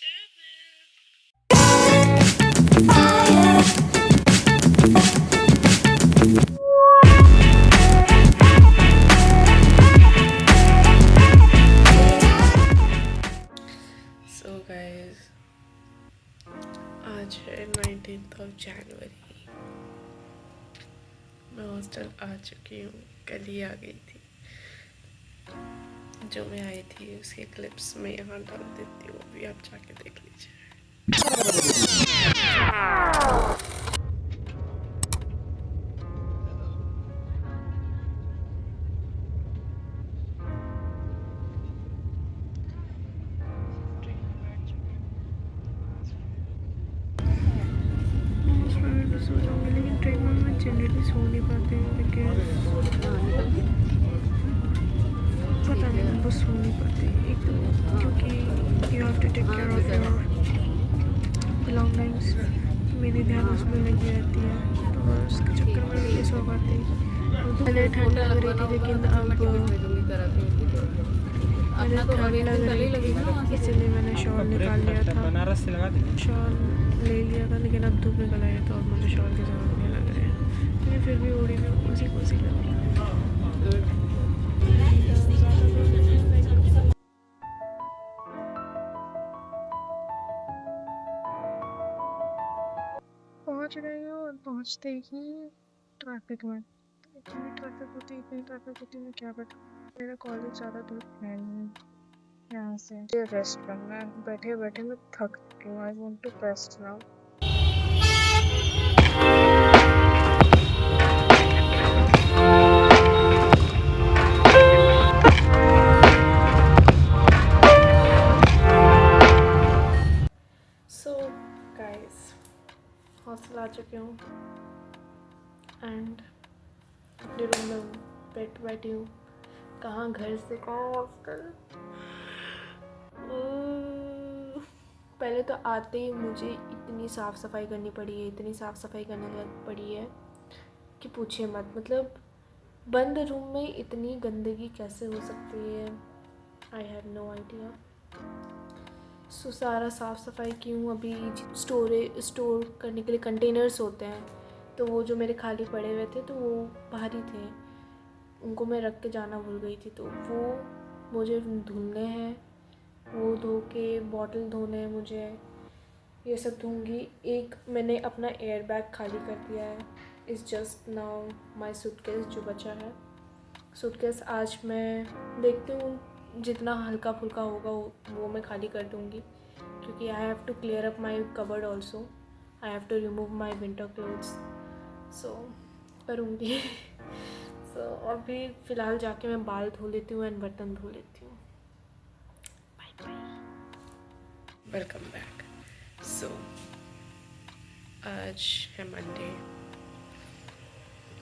So guys, आज है 19th of January. मैं हॉस्टल आ चुकी हूँ, कल ही आ गई थी। जो मैं आई थी उसके क्लिप्स मैं यहाँ डाल देती हूँ, अभी आप जाके देख लीजिए। सो जाऊँगी, लेकिन ट्रेन में मैं जनरली सो नहीं पाती हूँ बिकॉज पता नहीं, मैं बस सो नहीं पाती। एक तो क्योंकि you have to take care of your belongings, मेरी ध्यान उसमें लगी रहती है, तो मैं उसके चक्कर में नहीं सो पाती। पहले ठंड लग रही थी, लेकिन अब मुझे ठंड लग रही थी, इसीलिए मैंने शॉल निकाल लिया था। शॉल ले लिया था, लेकिन अब धूप निकल आई है तो अब मुझे शॉल की ज़रूरत नहीं लग रही है, लेकिन फिर भी ओढ़ी में कोसी कोसी लग रही है। पहुंच गई हूँ और पहुंचते ही ट्रैफिक में इतनी ट्रैफिक होती है, मैं क्या बताऊँ। मेरा कॉलेज ज़्यादा दूर है नहीं यहाँ से, मुझे रेस्ट करना है। बैठे बैठे मैं थक चुकी हूँ। I want to rest now. So guys, hostel आ चुकी हूँ एंड अपने रूम में बैठी हूँ। कहाँ घर से कहाँ हॉस्टल। पहले तो आते ही मुझे इतनी साफ़ सफाई करनी पड़ी है कि पूछिए मत। मतलब बंद रूम में इतनी गंदगी कैसे हो सकती है, आई हैव नो आइडिया। सो सारा साफ़ सफाई की हूँ। अभी स्टोर करने के लिए कंटेनर्स होते हैं, तो वो जो मेरे खाली पड़े हुए थे तो वो भारी थे, उनको मैं रख के जाना भूल गई थी, तो वो मुझे धुलने हैं। वो धो के बॉटल धोने हैं मुझे, ये सब धोंगी। एक मैंने अपना एयर बैग खाली कर दिया है। Is just now my suitcase जो बचा है। सूटकेस आज मैं देखती हूँ, जितना हल्का फुल्का होगा वो मैं खाली कर दूँगी, क्योंकि I have to clear up my cupboard also. I have to remove my winter clothes, so करूँगी। सो अभी फ़िलहाल जाके मैं बाल धो लेती हूँ एंड बर्तन धो लेती हूँ। Bye bye, welcome back. So आज है मंडे,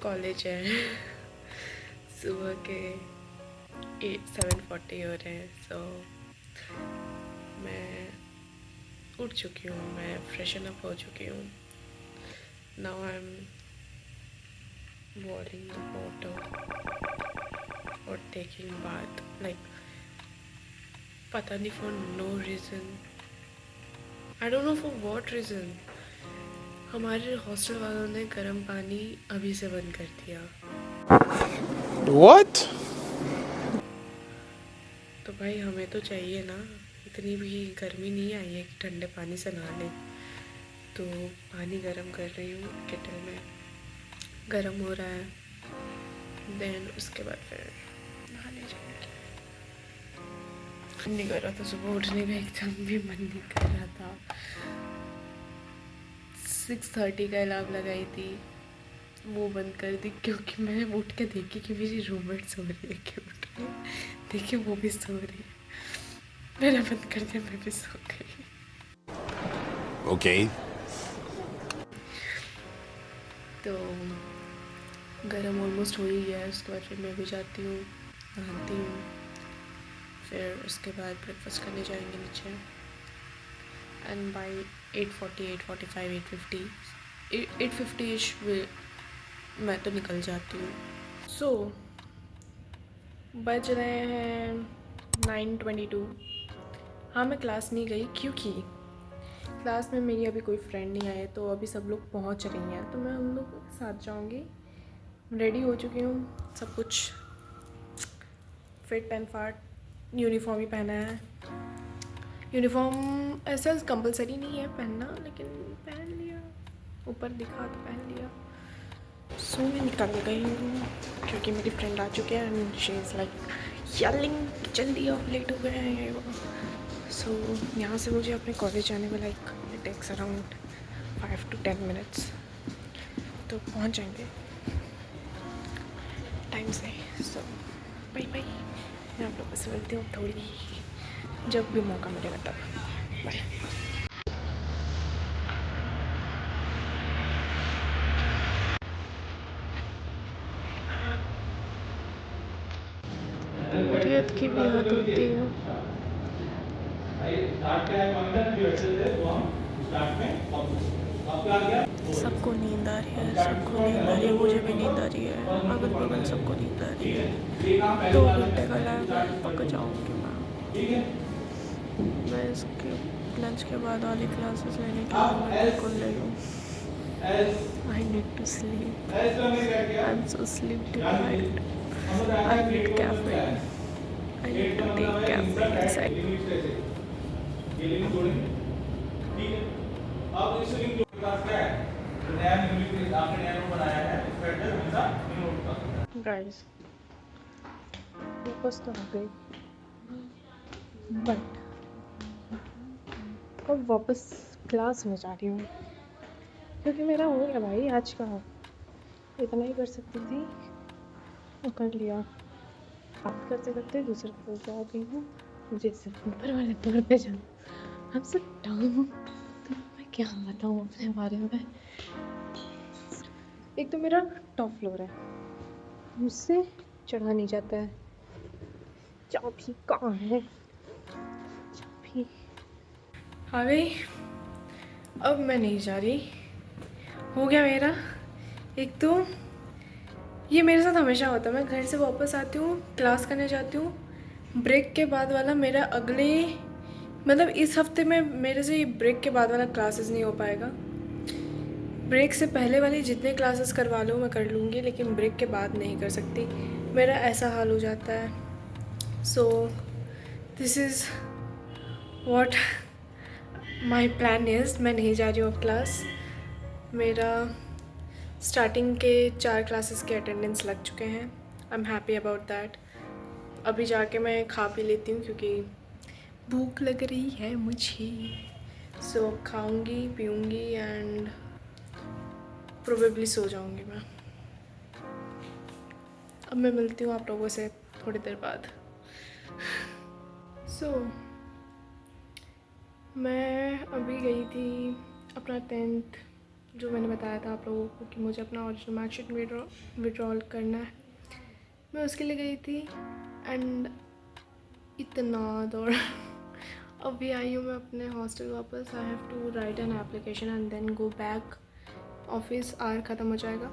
कॉलेज है। सुबह के 7:40 हो रहे हैं। सो मैं उठ चुकी हूँ, मैं फ्रेशन अप हो चुकी हूँ। Now I am boiling the water or taking bath, like पता नहीं, for no reason, I don't know for what reason। हमारे हॉस्टल वालों ने गर्म पानी अभी से बंद कर दिया। What? तो भाई हमें तो चाहिए ना, इतनी भी गर्मी नहीं आई है कि ठंडे पानी से नहा लें। तो पानी गर्म कर रही हूँ, केटल में गर्म हो रहा है, देन उसके बाद फिर नहाने जाएंगे। मन नहीं कर रहा था सुबह उठने का, एकदम भी मन नहीं कर रहा था। 6:30 का अलार्म लगाई थी, वो बंद कर दी, क्योंकि मैंने उठ के देखी कि मेरी रूममेट सो रही है। कि उठ रही है, देखी वो भी सो रही है, मैंने बंद कर दिया, मैं भी सो गई। Okay. तो गर्म ऑलमोस्ट हो ही गया है। उसके बाद फिर मैं भी जाती हूँ, नहाती हूँ, फिर उसके बाद ब्रेकफास्ट करने जाएंगे नीचे। एंड बाई 8:40, 8:45, 8:50 मैं तो निकल जाती हूँ। सो बज रहे हैं 9:22। हाँ मैं क्लास नहीं गई क्योंकि क्लास में मेरी अभी कोई फ्रेंड नहीं आए, तो अभी सब लोग पहुंच रही हैं तो मैं उन लोगों के साथ जाऊंगी। रेडी हो चुकी हूँ, सब कुछ फिट एंड फाट, यूनिफॉर्म ही पहना है। यूनिफॉर्म ऐसा कंपलसरी नहीं है पहनना, लेकिन पहन लिया, ऊपर दिखा तो पहन लिया। सो मैं निकल गई हूँ क्योंकि मेरी फ्रेंड आ चुकी है and she is like yelling जल्दी आप लेट हो गए हैं ये वो। सो यहाँ से मुझे अपने कॉलेज जाने में like it takes around 5 to 10 minutes, तो पहुँच जाएंगे टाइम से। सो बाय बाय, मैं आप लोगों से मिलती हूँ थोड़ी जब भी मौका मिलेगा तब। बाय। बोरियत की भी हद होती है। सबको नींद आ रही है, सबको नींद आ रही है, मुझे भी नींद आ रही है, अगल बगल सबको नींद आ रही है। 2 घंटे का लैब है, पक जाऊँगी मैं इसके लंच के बाद वाली क्लासेस लेने के लिए मैं बिल्कुल ले लूँ। I need to sleep, I am so sleep deprived, I need caffeine, I need to take caffeine inside. Guys वापस तो आ गई, बट अब वापस क्लास में जा रही हूँ क्योंकि मेरा हो गया भाई आज का, इतना ही कर सकती थी और कर लिया। बात करते करते दूसरे फ्लोर पे आ गई हूँ, मुझे सिर्फ ऊपर वाले फ्लोर पे जाना। हम सब डाउन, तो मैं क्या बताऊँ अपने बारे में। एक तो मेरा टॉप फ्लोर है, मुझसे चढ़ा नहीं जाता है। चाबी कहाँ है? चाबी आ गई। अब मैं नहीं जा रही, हो गया मेरा। एक तो ये मेरे साथ हमेशा होता है, मैं घर से वापस आती हूँ, क्लास करने जाती हूँ, ब्रेक के बाद वाला मेरा अगले मतलब इस हफ्ते में मेरे से ये ब्रेक के बाद वाला क्लासेस नहीं हो पाएगा। ब्रेक से पहले वाली जितने क्लासेस करवा लो मैं कर लूँगी, लेकिन ब्रेक के बाद नहीं कर सकती, मेरा ऐसा हाल हो जाता है। So this is what my plan is. मैं नहीं जा रही हूँ अब क्लास। मेरा स्टार्टिंग के 4 क्लासेस के अटेंडेंस लग चुके हैं, I am happy about that. अभी जाके मैं खा पी लेती हूँ क्योंकि भूख लग रही है मुझे। सो खाऊंगी पीऊँगी एंड प्रोबेबली सो जाऊंगी मैं। अब मैं मिलती हूँ आप लोगों से थोड़ी देर बाद। सो मैं अभी गई थी अपना 10th, जो मैंने बताया था आप लोगों को कि मुझे अपना ओरिजिनल मार्कशीट विड्रॉल करना है, मैं उसके लिए गई थी एंड इतना दौड़। अभी आई हूँ मैं अपने हॉस्टल वापस। I have to write an application and then go back. Office hour ख़त्म हो जाएगा,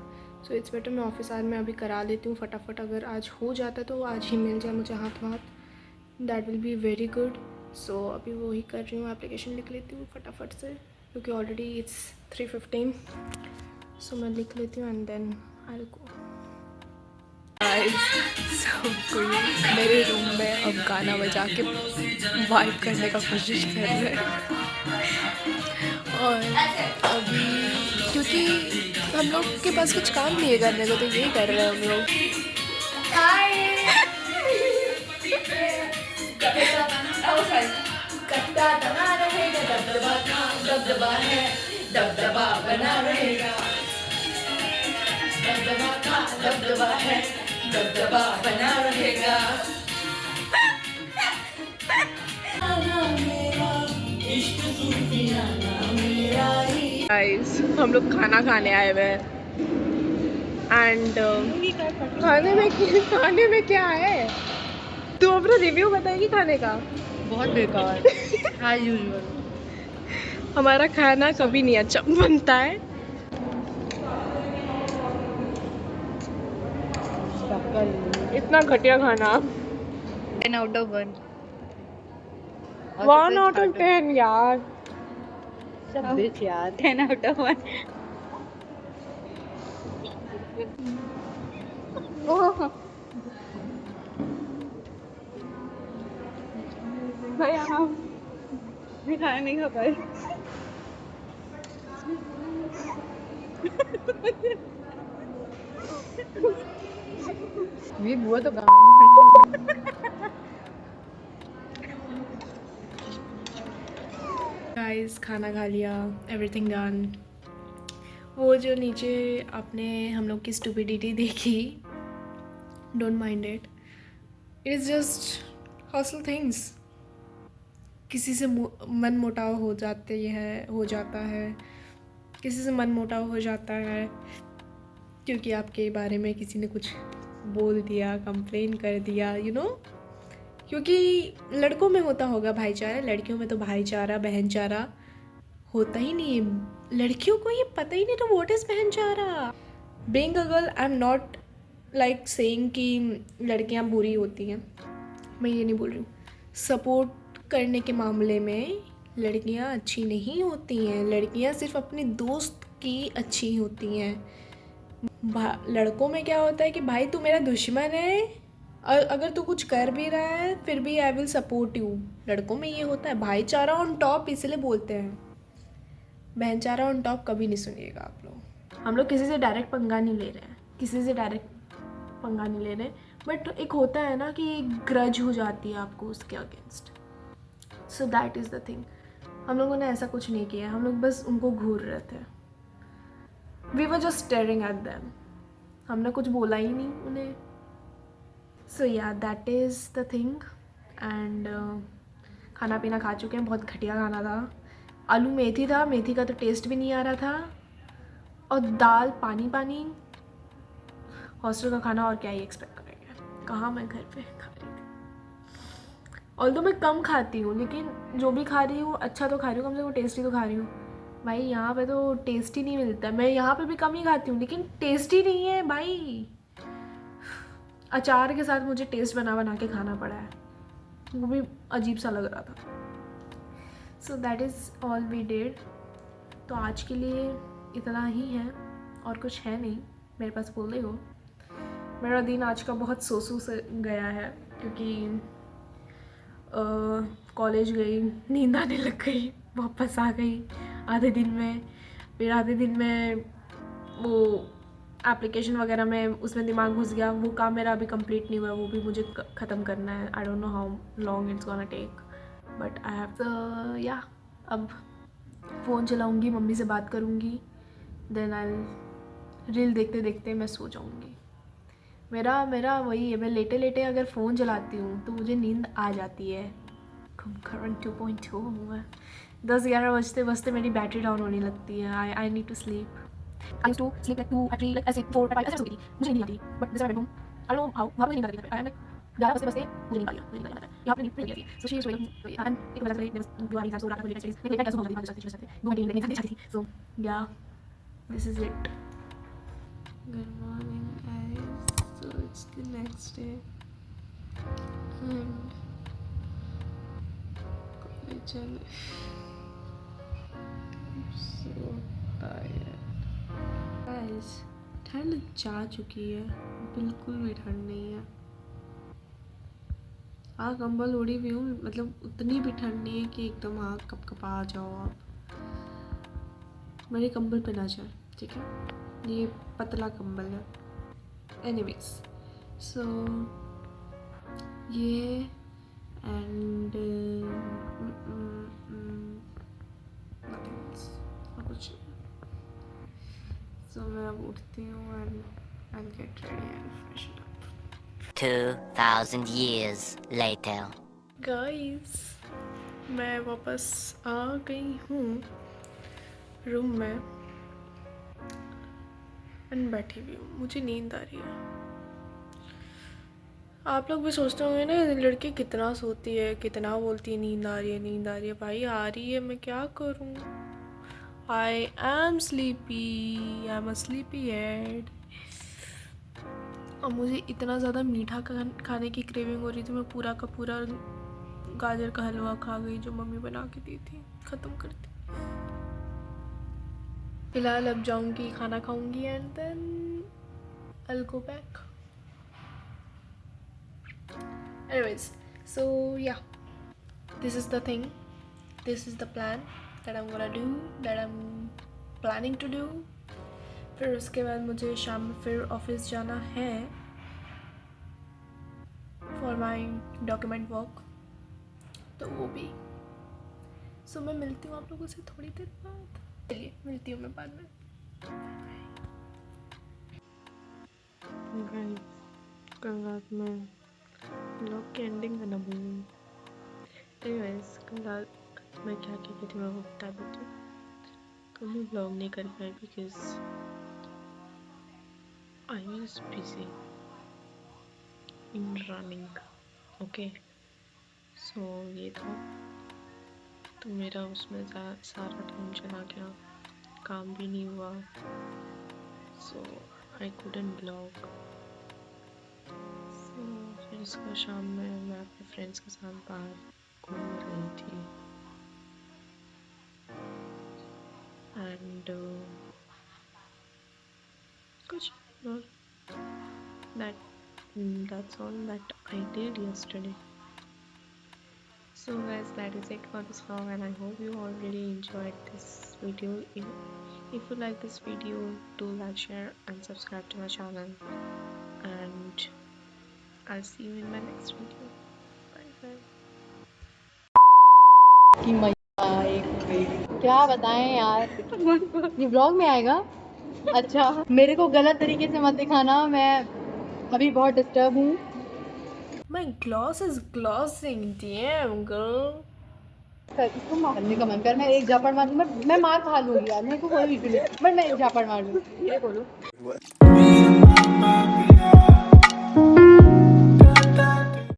सो इट्स बेटर मैं ऑफिस आवर में अभी करा लेती हूँ फटाफट। अगर आज हो जाता है तो आज ही मिल जाए मुझे हाथ, that will be very good. So अभी वो ही कर रही हूँ, एप्लीकेशन लिख लेती हूँ फटाफट से क्योंकि ऑलरेडी इट्स 3:15। सो मैं लिख लेती हूँ and then I will go. सब कोई मेरे रूम में अब गाना बजा के वाइब करने का कोशिश कर रहे हैं। और अभी क्योंकि हम लोग के पास कुछ काम नहीं है करने को, तो यही कर रहे हैं हम लोग। दबदबा बना रहेगा, दबदबा है, दबदबा बना रहेगा। गाइस हम लोग खाना खाने आए हुए हैं एंड खाने में क्या है? तू अपना रिव्यू बताएगी खाने का? बहुत बेकार एज यूजुअल। हमारा खाना कभी नहीं अच्छा बनता है। इतना घटिया खाना। 10 out of 1। 1 out of 10 यार। सब bitch यार 10 out of 1। ओह भाई हम भी खाना नहीं खा पाए। ये बुआ तो गाइस खाना खा लिया, एवरीथिंग डन। वो जो नीचे आपने हम लोग की स्टूपिडिटी देखी, don't mind it, it is just hustle things. किसी से मन मुटाव हो जाता है, किसी से मन मुटाव हो जाता है क्योंकि आपके बारे में किसी ने कुछ बोल दिया, कंप्लेन कर दिया, यू नो। क्योंकि लड़कों में होता होगा भाईचारा, लड़कियों में तो भाईचारा बहनचारा होता ही नहीं है। लड़कियों को ये पता ही नहीं तो व्हाट इज़ बहनचारा। Being a girl, I am not like saying कि लड़कियां बुरी होती हैं, मैं ये नहीं बोल रही हूँ। सपोर्ट करने के मामले में लड़कियां अच्छी नहीं होती हैं, लड़कियां सिर्फ अपने दोस्त की अच्छी होती हैं। लड़कों में क्या होता है कि भाई तू मेरा दुश्मन है और अगर तू कुछ कर भी रहा है फिर भी आई विल सपोर्ट यू। लड़कों में ये होता है भाईचारा ऑन टॉप, इसलिए बोलते हैं। बहनचारा ऑन टॉप कभी नहीं सुनिएगा आप लोग। हम लोग किसी से डायरेक्ट पंगा नहीं ले रहे हैं, किसी से डायरेक्ट पंगा नहीं ले रहे, बट एक होता है ना कि एक ग्रज हो जाती है आपको उसके against. So that is the thing. हम लोगों ने ऐसा कुछ नहीं किया, हम लोग बस उनको घूर रहे थे। We were just staring at them, हमने कुछ बोला ही नहीं उन्हें। So yeah that is the thing. And खाना पीना खा चुके हैं, बहुत घटिया खाना था। आलू मेथी था, मेथी का तो टेस्ट भी नहीं आ रहा था, और दाल पानी पानी। हॉस्टल का खाना, और क्या ही एक्सपेक्ट करेंगे। कहाँ मैं घर पे खा रही थी, ऑल्दो मैं कम खाती हूँ लेकिन जो भी खा रही हूँ अच्छा तो खा रही हूँ, कम से कम टेस्टी तो खा रही हूँ। भाई यहाँ पे तो टेस्टी नहीं मिलता, मैं यहाँ पे भी कम ही खाती हूँ लेकिन टेस्टी नहीं है भाई। अचार के साथ मुझे टेस्ट बना बना के खाना पड़ा है, वो भी अजीब सा लग रहा था। So that is all we did. तो आज के लिए इतना ही है और कुछ है नहीं मेरे पास बोलने को। मेरा दिन आज का बहुत सोसू से गया है क्योंकि कॉलेज गई, नींद आने लग गई, वापस आ गई आधे दिन में। फिर आधे दिन में वो एप्लीकेशन वगैरह में उसमें दिमाग घुस गया, वो काम मेरा अभी कंप्लीट नहीं हुआ, वो भी मुझे ख़त्म करना है। I don't know how long it's gonna take, but I have the yeah. अब फ़ोन चलाऊँगी, मम्मी से बात करूँगी, देन आई रील देखते देखते मैं सो जाऊँगी। मेरा वही है, मैं लेटे लेटे अगर फ़ोन चलाती हूँ तो मुझे नींद आ जाती है। करंट 2.2 हूँ मैं, 10-11 बजते बजते मेरी बैटरी डाउन होने लगती है। I need to sleep. I used to sleep like 2 3 like ऐसे 4 5 ऐसे सोती थी, मुझे नींद आती but this bedroom I don't know how, वहाँ पे नींद आती है। आई एम लाइक 11 बजते बजते मुझे नींद आ गया, यहाँ पे नींद नहीं आती है। So she is very and एक बजा रही है जो आई हैव सो रहा था मुझे लेकिन लेट कैसे हो जाती है, चलते 2 घंटे नींद नहीं आती थी। सो या this is it. Good morning guys, so it's the next day and चल सो टायर्ड गाइस। ठंड जा चुकी है, बिल्कुल भी ठंड नहीं है। कंबल ओढ़ी हुई हूँ, मतलब उतनी भी ठंड नहीं है कि एकदम कप कपा आ जाओ आप। मेरे कंबल पे ना जाए, ठीक है, ये पतला कंबल है। एनीवेज सो ये एंड कुछ। सो मैं अब उठती हूँ and I will get ready and freshen up. 2000 years later. Guys मैं वापस आ गई हूँ रूम में एंड बैठी हुई हूँ, मुझे नींद आ रही है। आप लोग भी सोचते होंगे ना लड़की कितना सोती है, कितना बोलती है नींद आ रही है, नींद आ रही है। भाई आ रही है, मैं क्या करूँ। I am sleepy, I am a sleepy head. और मुझे इतना ज़्यादा मीठा खाने की क्रेविंग हो रही थी, मैं पूरा का पूरा गाजर का हलवा खा गई जो मम्मी बना के दी थी, ख़त्म कर दी। फिलहाल अब जाऊंगी, खाना खाऊंगी and then I will go back. Anyways, so yeah, this is the thing, this is the plan that I'm gonna do, that I'm planning to do। फिर उसके बाद मुझे शाम में फिर ऑफिस जाना है फॉर माई डॉक्यूमेंट वर्क, तो वो भी। सो मैं मिलती हूँ आप लोगों से थोड़ी देर बाद। चलिए मिलती हूँ मैं बाद में। गाइस, कल रात में ब्लॉग की एंडिंग करना भूल गई। एनीवेज, कल रात मैं क्या क्या की थी मैं वो बता देती हूँ। कल मैं ब्लॉग नहीं कर पाई because I was busy in running. Okay, so ये था, तो मेरा उसमें सारा टाइम चला गया, काम भी नहीं हुआ, सो आई कुडंट ब्लॉग। फिर उसका शाम में मैं अपने फ्रेंड्स के साथ बाहर घूम रही थी एंड कुछ और that's all that I did yesterday. So guys, that is it for this vlog and I hope you all really enjoyed this video. If you like this video, do like, share and subscribe to my channel, and I'll see you in my next video. Bye bye. कि मैया एक क्या बताएं यार, ये blog में आएगा। अच्छा, मेरे को गलत तरीके से मत दिखाना, मैं अभी बहुत डिस्टर्ब हूँ। My gloss is glossing, damn girl। इसको मारने का मन कर, मैं एक झापड़ मार, मैं मार खा लूंगी यार, मेरे को कोई इशू नहीं, बट मैं एक झापड़ मार लूँ। ये बोलो